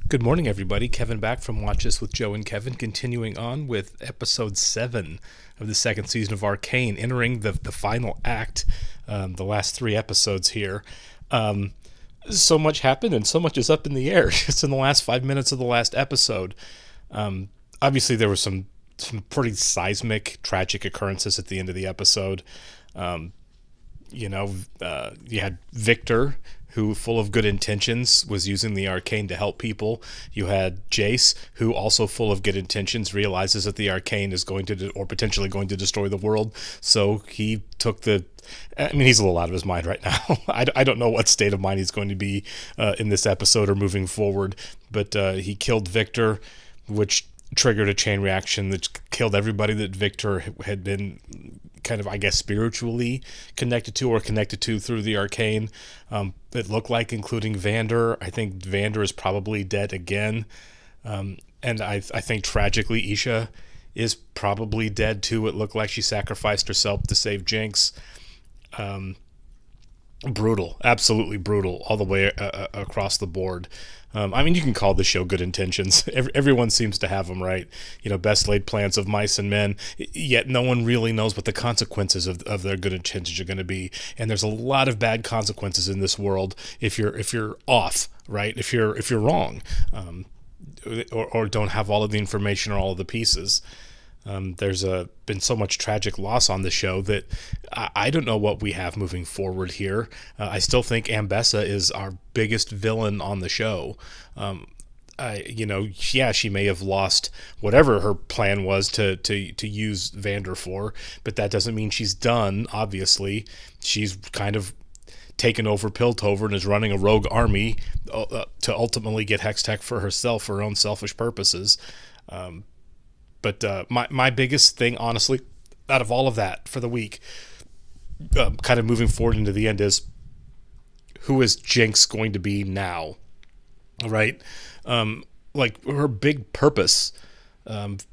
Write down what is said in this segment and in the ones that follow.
Good morning, everybody. Kevin back from Watch This with Joe and Kevin, continuing on with episode 7 of the second season of Arcane, entering the final act, the last 3 episodes here. So much happened and so much is up in the air just in the last 5 minutes of the last episode. Obviously, there were some pretty seismic, tragic occurrences at the end of the episode. You had Victor, who, full of good intentions, was using the Arcane to help people. You had Jace, who, also full of good intentions, realizes that the Arcane is going to, or potentially going to, destroy the world. So he took he's a little out of his mind right now. I don't know what state of mind he's going to be in this episode or moving forward. But he killed Victor, which triggered a chain reaction that killed everybody that Victor had been kind of, I guess, spiritually connected to through the Arcane. It looked like, including Vander. I think Vander is probably dead again. And I think tragically Isha is probably dead too. It looked like she sacrificed herself to save Jinx. Brutal, absolutely brutal, all the way across the board. You can call the show Good Intentions. Everyone seems to have them, right? Best laid plans of mice and men, yet no one really knows what the consequences of their good intentions are going to be. And there's a lot of bad consequences in this world if you're off, right? If you're wrong, or don't have all of the information or all of the pieces. There's been so much tragic loss on the show that I don't know what we have moving forward here. I still think Ambessa is our biggest villain on the show. She may have lost whatever her plan was to use Vander for, but that doesn't mean she's done, obviously. She's kind of taken over Piltover and is running a rogue army to ultimately get Hextech for herself, for her own selfish purposes. But my biggest thing, honestly, out of all of that for the week, kind of moving forward into the end, is who is Jinx going to be now, right? Her big purpose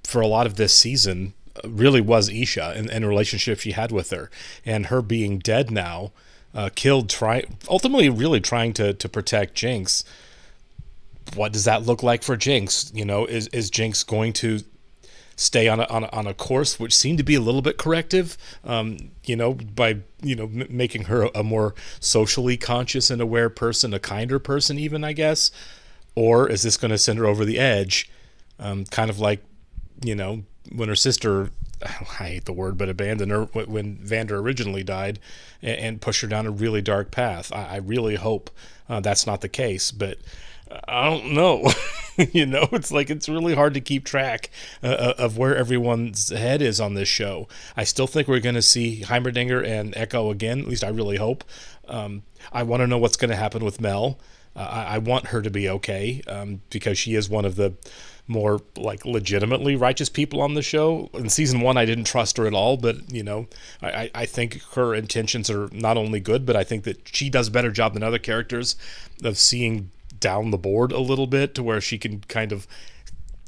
for a lot of this season really was Isha and the relationship she had with her. And her being dead now, ultimately really trying to protect Jinx. What does that look like for Jinx? Is Jinx going to stay on a course which seemed to be a little bit corrective, by making her a more socially conscious and aware person, a kinder person even, I guess? Or is this going to send her over the edge, kind of like, when her sister, I hate the word, but abandoned her when Vander originally died, and push her down a really dark path? I really hope that's not the case, but I don't know. It's really hard to keep track of where everyone's head is on this show. I still think we're going to see Heimerdinger and Echo again. At least I really hope. I want to know what's going to happen with Mel. I want her to be okay, because she is one of the more legitimately righteous people on the show. In season 1, I didn't trust her at all, but I think her intentions are not only good, but I think that she does a better job than other characters of seeing down the board a little bit to where she can kind of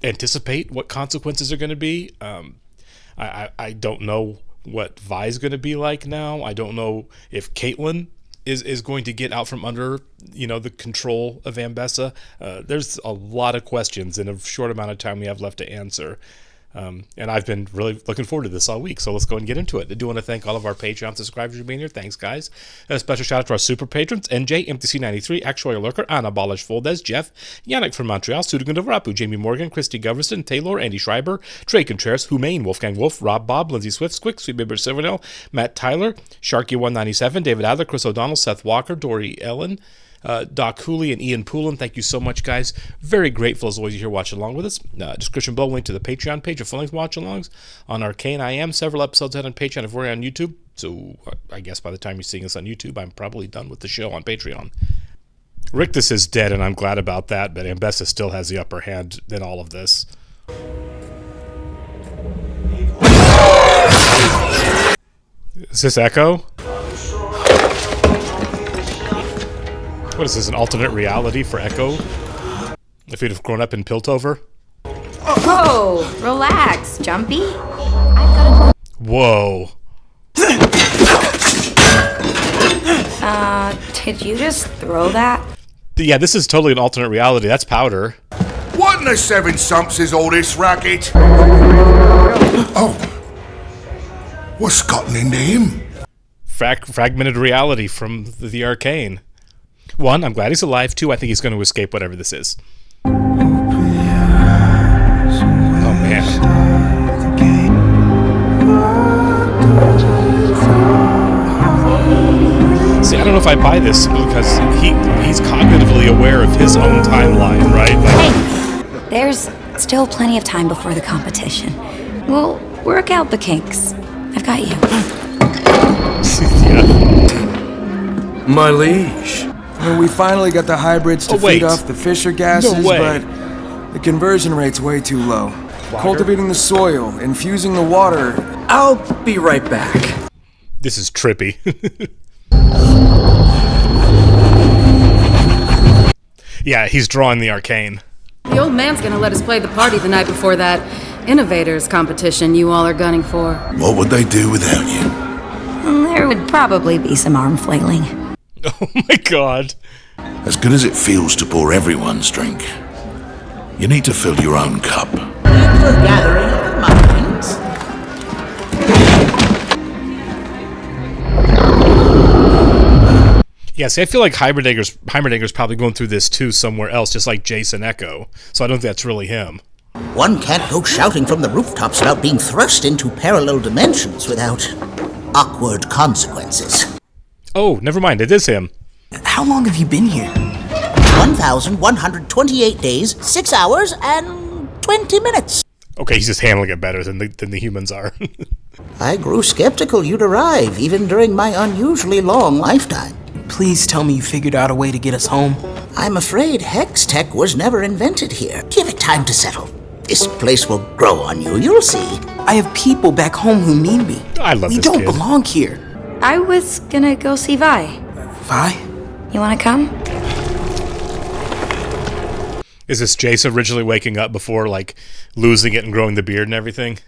anticipate what consequences are going to be. I don't know what Vi's going to be like now. I don't know if Caitlyn is going to get out from under, the control of Ambessa. There's a lot of questions in a short amount of time we have left to answer. And I've been really looking forward to this all week, so let's go and get into it. I do want to thank all of our Patreon subscribers for being here. Thanks, guys. A special shout out to our super patrons: NJ, MTC93, Actual Lurker, Anna Balish Foldes, Jeff, Yannick from Montreal, Sudagun of Rapu, Jamie Morgan, Christy Goverson, Taylor, Andy Schreiber, Trey Contreras, Humain, Wolfgang Wolf, Rob Bob, Lindsay Swift, Squick, Sweet Baby Silvernell, Matt Tyler, Sharky197, David Adler, Chris O'Donnell, Seth Walker, Dory Ellen, Doc Cooley, and Ian Poulin. Thank you so much, guys. Very grateful as always you're here watching along with us. Description below, link to the Patreon page of full-length watch-alongs on Arcane. I am several episodes ahead on Patreon if we're on YouTube, so I guess by the time you're seeing us on YouTube, I'm probably done with the show on Patreon. Rictus is dead, and I'm glad about that, but Ambessa still has the upper hand in all of this. Is this Echo? What is this, an alternate reality for Echo? If he'd have grown up in Piltover? Whoa, relax, Jumpy. Whoa. Did you just throw that? Yeah, this is totally an alternate reality. That's Powder. What in the seven sumps is all this racket? Oh. What's gotten into him? Fragmented reality from the Arcane. 1, I'm glad he's alive. 2, I think he's going to escape whatever this is. Oh, man. See, I don't know if I buy this because he's cognitively aware of his own timeline, right? Like, Hey, there's still plenty of time before the competition. We'll work out the kinks. I've got you. yeah. My liege. Well, we finally got the hybrids to feed off the Fisher gases, but the conversion rate's way too low. Cultivating the soil, infusing the water. I'll be right back. This is trippy. Yeah, he's drawing the Arcane. The old man's gonna let us play the party the night before that Innovators competition you all are gunning for. What would they do without you? There would probably be some arm flailing. Oh my god. As good as it feels to pour everyone's drink, you need to fill your own cup. Gathering of the minds. Yeah, see, I feel like Heimerdanger's probably going through this too somewhere else, just like Jason Echo. So I don't think that's really him. One can't go shouting from the rooftops about being thrust into parallel dimensions without awkward consequences. Oh, never mind, it is him. How long have you been here? 1,128 days, 6 hours, and 20 minutes. Okay, he's just handling it better than the humans are. I grew skeptical you'd arrive, even during my unusually long lifetime. Please tell me you figured out a way to get us home. I'm afraid Hex Tech was never invented here. Give it time to settle. This place will grow on you, you'll see. I have people back home who need me. I love we this don't kid. belong here. I was gonna go see Vi. Vi? You wanna come? Is this Jace originally waking up before, like, losing it and growing the beard and everything?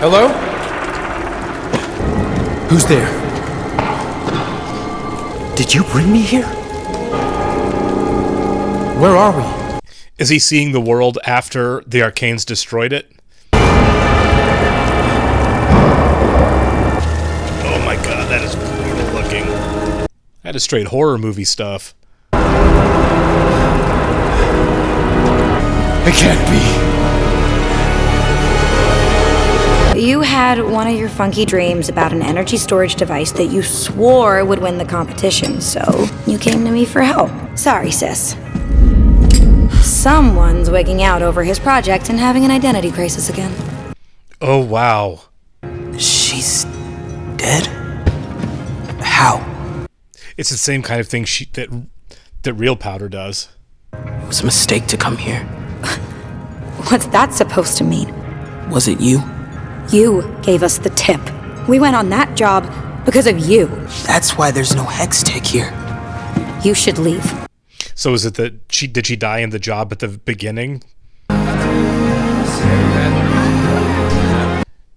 Hello? Who's there? Did you bring me here? Where are we? Is he seeing the world after the Arcanes destroyed it? Oh my god, that is brutal looking. That is straight horror movie stuff. It can't be. You had one of your funky dreams about an energy storage device that you swore would win the competition, so you came to me for help. Sorry, sis. Someone's wigging out over his project and having an identity crisis again. Oh wow. She's dead? How? It's the same kind of thing that real Powder does. It was a mistake to come here. What's that supposed to mean? Was it you? You gave us the tip. We went on that job because of you. That's why there's no Hex Tech here. You should leave. So is it that did she die in the job at the beginning?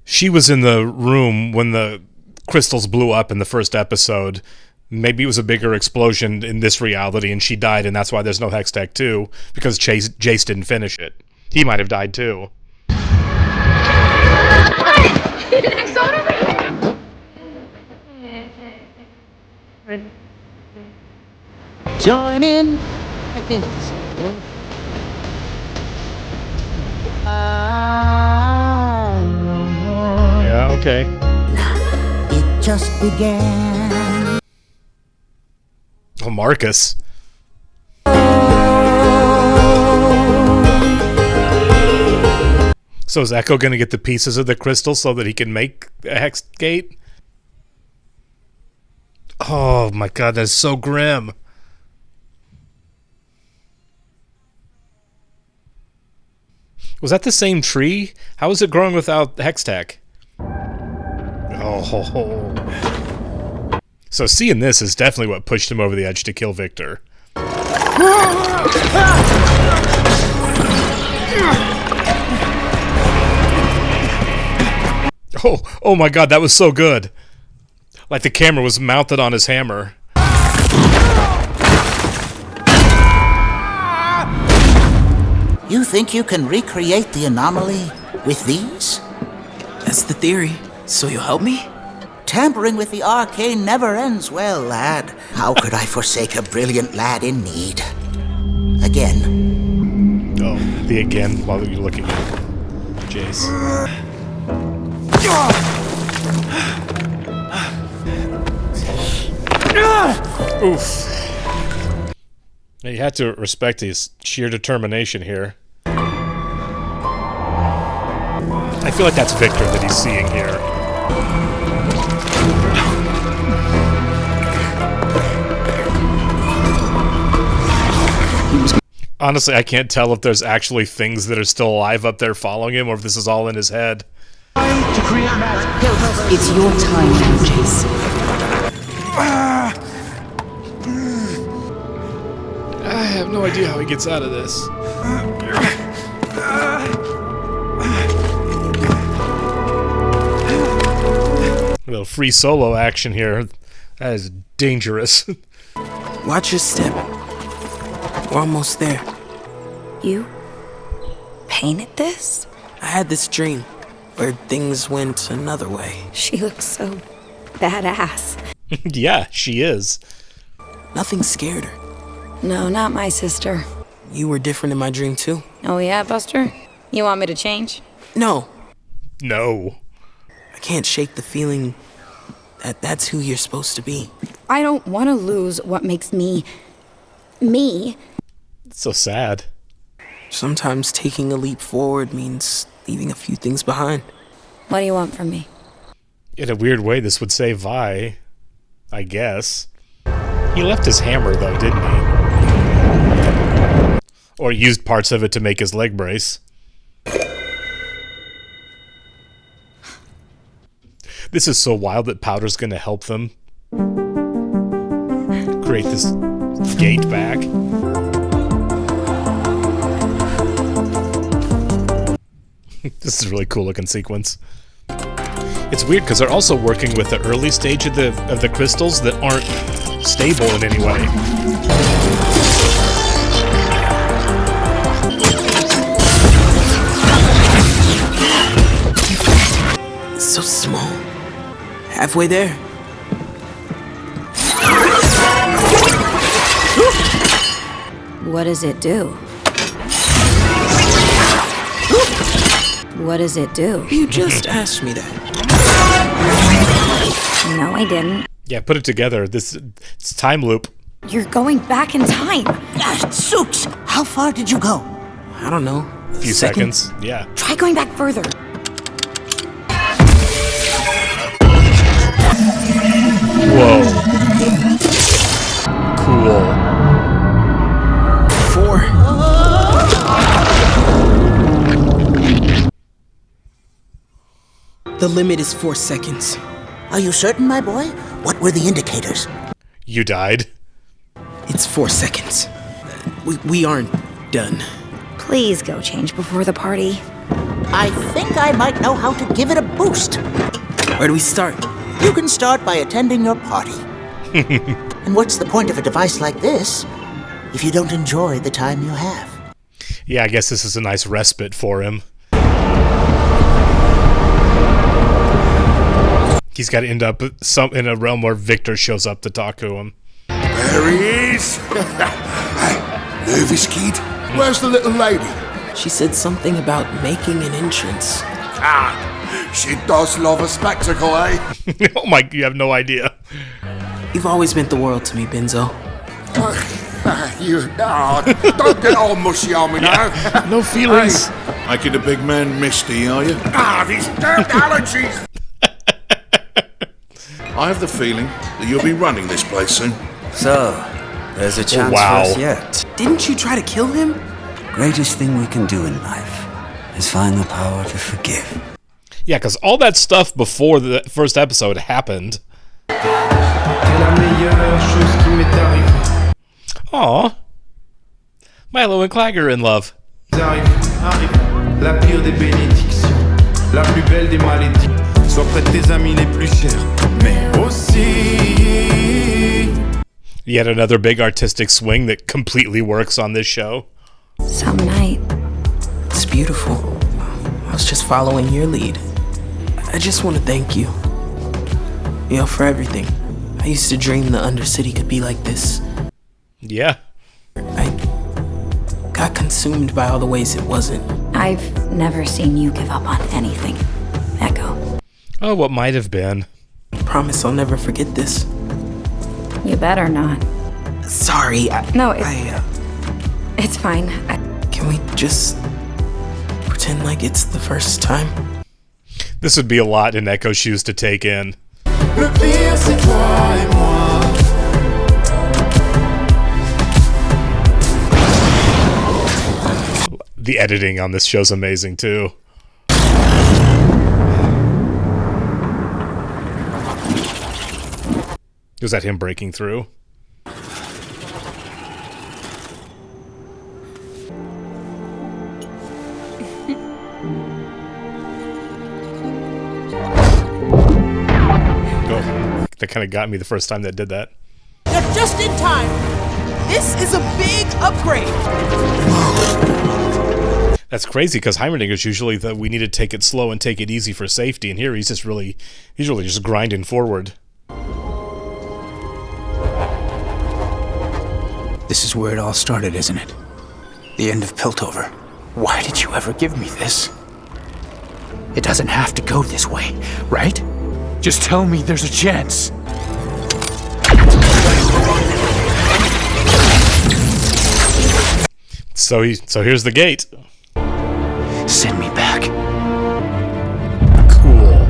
She was in the room when the crystals blew up in the first episode. Maybe it was a bigger explosion in this reality and she died, and that's why there's no Hex Tech 2, because Jace didn't finish it. He might have died too. Join in. Yeah, okay. It just began. Oh, Marcus. So is Echo going to get the pieces of the crystal so that he can make a hex gate? Oh my god, that's so grim. Was that the same tree? How is it growing without hex tech? Oh. So seeing this is definitely what pushed him over the edge to kill Victor. Oh my god, that was so good. Like the camera was mounted on his hammer. You think you can recreate the anomaly with these? That's the theory. So you'll help me? Tampering with the Arcane never ends well, lad. How could I forsake a brilliant lad in need? Again. Oh, the again while you're looking at Jace. Oof. Now you have to respect his sheer determination here. I feel like that's Victor that he's seeing here. Honestly, I can't tell if there's actually things that are still alive up there following him, or if this is all in his head. It's your time now, Jace. I have no idea how he gets out of this. A little free solo action here. That is dangerous. Watch your step. We're almost there. You painted this? I had this dream where things went another way. She looks so badass. Yeah, she is. Nothing scared her. No, not my sister. You were different in my dream, too. Oh yeah, Buster? You want me to change? No, No. I can't shake the feeling that that's who you're supposed to be. I don't want to lose what makes me... me. It's so sad. Sometimes taking a leap forward means leaving a few things behind. What do you want from me? In a weird way, this would save Vi. I guess. He left his hammer, though, didn't he? Or used parts of it to make his leg brace. This is so wild that Powder's gonna help them create this gate back. This is a really cool looking sequence. It's weird because they're also working with the early stage of the crystals that aren't stable in any way. It's so small. Halfway there. What does it do? What does it do? You just asked me that. No, I didn't. Yeah, put it together. It's time loop. You're going back in time. Soups, how far did you go? I don't know. A few seconds. Yeah. Try going back further. Whoa. Cool. 4. The limit is 4 seconds. Are you certain, my boy? What were the indicators? You died. It's 4 seconds. We aren't done. Please go change before the party. I think I might know how to give it a boost. Where do we start? You can start by attending your party. And what's the point of a device like this if you don't enjoy the time you have? Yeah, I guess this is a nice respite for him. He's got to end up in a realm where Victor shows up to talk to him. There he is. Hey, nervous kid? Where's the little lady? She said something about making an entrance. Ah, she does love a spectacle, eh? Oh my, you have no idea. You've always meant the world to me, Benzo. Don't get all mushy on me now. No feelings. Making the big man misty, are you? These damn allergies. I have the feeling that you'll be running this place soon. So, there's a chance wow. for us yet. Didn't you try to kill him? Greatest thing we can do in life is find the power to forgive. Yeah, because all that stuff before the first episode happened. Aw. Milo and Clag are in love. La pire des bénédictions, la plus belle des malédictions. Sois près de tes amis les plus chers, mais Yet another big artistic swing that completely works on this show. Some night. It's beautiful. I was just following your lead. I just want to thank you. You know, for everything. I used to dream the Undercity could be like this. Yeah. I got consumed by all the ways it wasn't. I've never seen you give up on anything, Echo. Oh, what might have been. I promise I'll never forget this. You better not. Sorry. It's fine. Can we just pretend like it's the first time? This would be a lot in Echo's shoes to take in. The editing on this show's amazing too. Was that him breaking through? Oh, that kind of got me the first time that did that. You're just in time. This is a big upgrade. That's crazy because Heimerdinger's usually that we need to take it slow and take it easy for safety, and here he's really just grinding forward. This is where it all started, isn't it? The end of Piltover. Why did you ever give me this? It doesn't have to go this way, right? Just tell me there's a chance. So here's the gate. Send me back. Cool.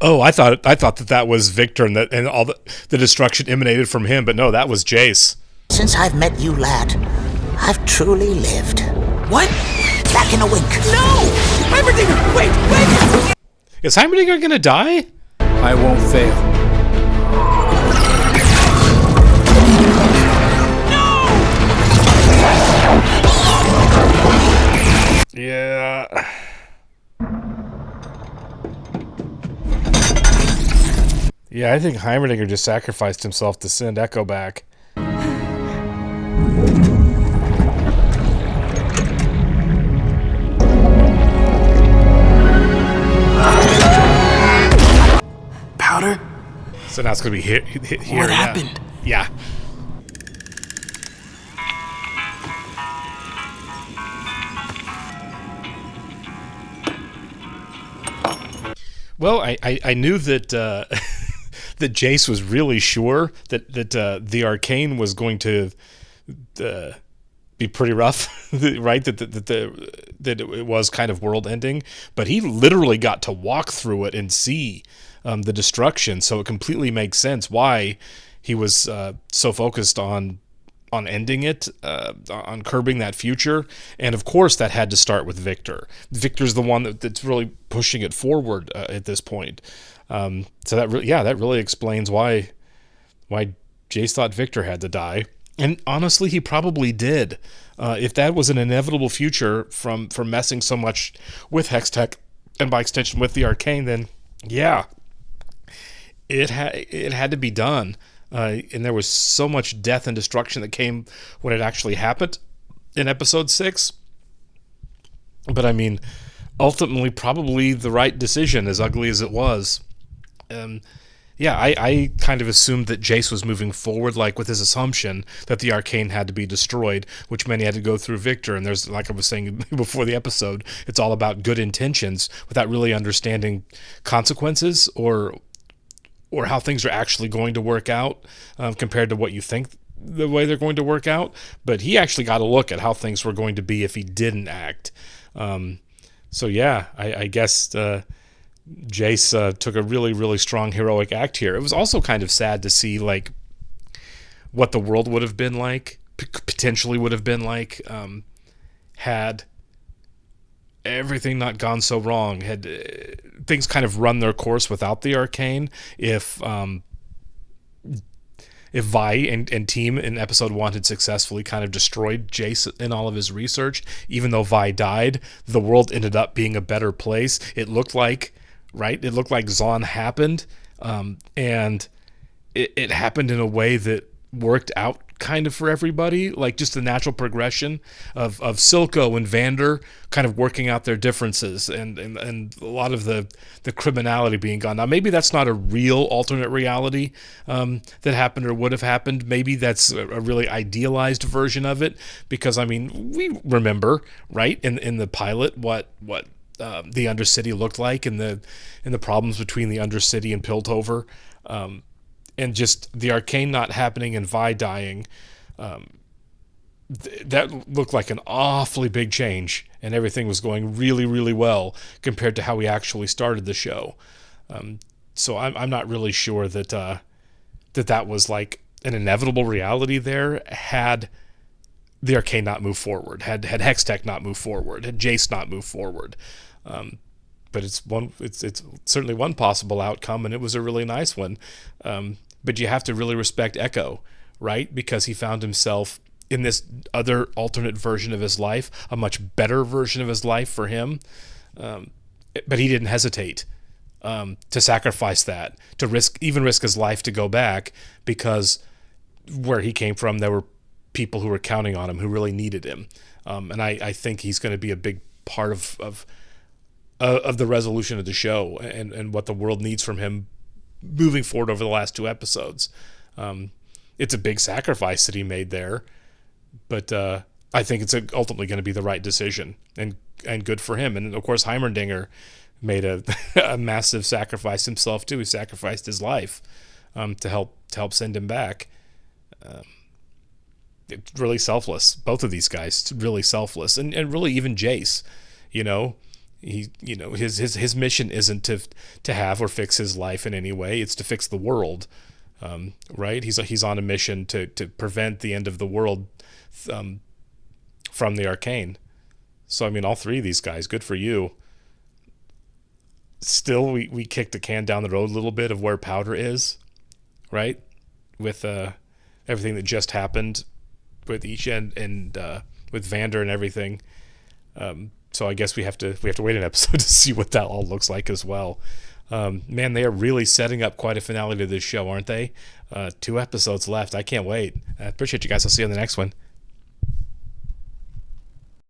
Oh, I thought that was Victor and all the destruction emanated from him, but no, that was Jace. Since I've met you, lad, I've truly lived. What? Back in a wink. No! Heimerdinger! Wait! Is Heimerdinger gonna die? I won't fail. No! Yeah. Yeah, I think Heimerdinger just sacrificed himself to send Echo back. Powder? So now it's going to be here. What happened? Yeah. Well, I knew that that Jace was really sure that the Arcane was going to be pretty rough, right? That it was kind of world ending, but he literally got to walk through it and see the destruction. So it completely makes sense why he was so focused on ending it, on curbing that future. And of course that had to start with Victor. Victor's the one that's really pushing it forward at this point. So that really explains why Jace thought Victor had to die. And honestly, he probably did. If that was an inevitable future from messing so much with Hextech and by extension with the Arcane, then yeah, it had to be done. And there was so much death and destruction that came when it actually happened in episode 6. But I mean, ultimately, probably the right decision, as ugly as it was. I kind of assumed that Jace was moving forward, like with his assumption that the Arcane had to be destroyed, which meant he had to go through Victor. And there's, like I was saying before the episode, it's all about good intentions without really understanding consequences or how things are actually going to work out compared to what you think the way they're going to work out. But he actually got a look at how things were going to be if he didn't act. I guess Jace took a really, really strong heroic act here. It was also kind of sad to see like what the world would have been like, potentially would have been like, had everything not gone so wrong, had things kind of run their course without the Arcane. If Vi and team in episode 1 had successfully kind of destroyed Jace in all of his research, even though Vi died, the world ended up being a better place. It looked like, right? It looked like Zaun happened, and it happened in a way that worked out kind of for everybody, like just the natural progression of Silco and Vander kind of working out their differences and a lot of the criminality being gone. Now, maybe that's not a real alternate reality that happened or would have happened. Maybe that's a really idealized version of it, because, I mean, we remember, right, in the pilot what the Undercity looked like and the problems between the Undercity and Piltover, and just the Arcane not happening and Vi dying, that looked like an awfully big change, and everything was going really, really well compared to how we actually started the show. So I'm not really sure that that was like an inevitable reality there had the Arcane not moved forward, had Hextech not moved forward, had Jace not moved forward. But it's certainly one possible outcome, and it was a really nice one. But you have to really respect Echo, right? Because he found himself in this other alternate version of his life, a much better version of his life for him. But he didn't hesitate to sacrifice that, to risk his life to go back, because where he came from, there were people who were counting on him, who really needed him. And I think he's going to be a big part of the resolution of the show and what the world needs from him moving forward over the last 2 episodes. It's a big sacrifice that he made there, but I think it's ultimately going to be the right decision and good for him. And of course, Heimerdinger made a massive sacrifice himself too. He sacrificed his life to help send him back. It's really selfless. Both of these guys, really selfless, and really even Jace, his mission isn't to have or fix his life in any way. It's to fix the world, right? He's on a mission to prevent the end of the world from the Arcane. So I mean, all 3 of these guys, good for you. Still, we kicked the can down the road a little bit of where Powder is, right? With everything that just happened with each and with Vander and everything. So I guess we have to wait an episode to see what that all looks like as well. Man, they are really setting up quite a finale to this show, aren't they? 2 episodes left. I can't wait. I appreciate you guys. I'll see you on the next one.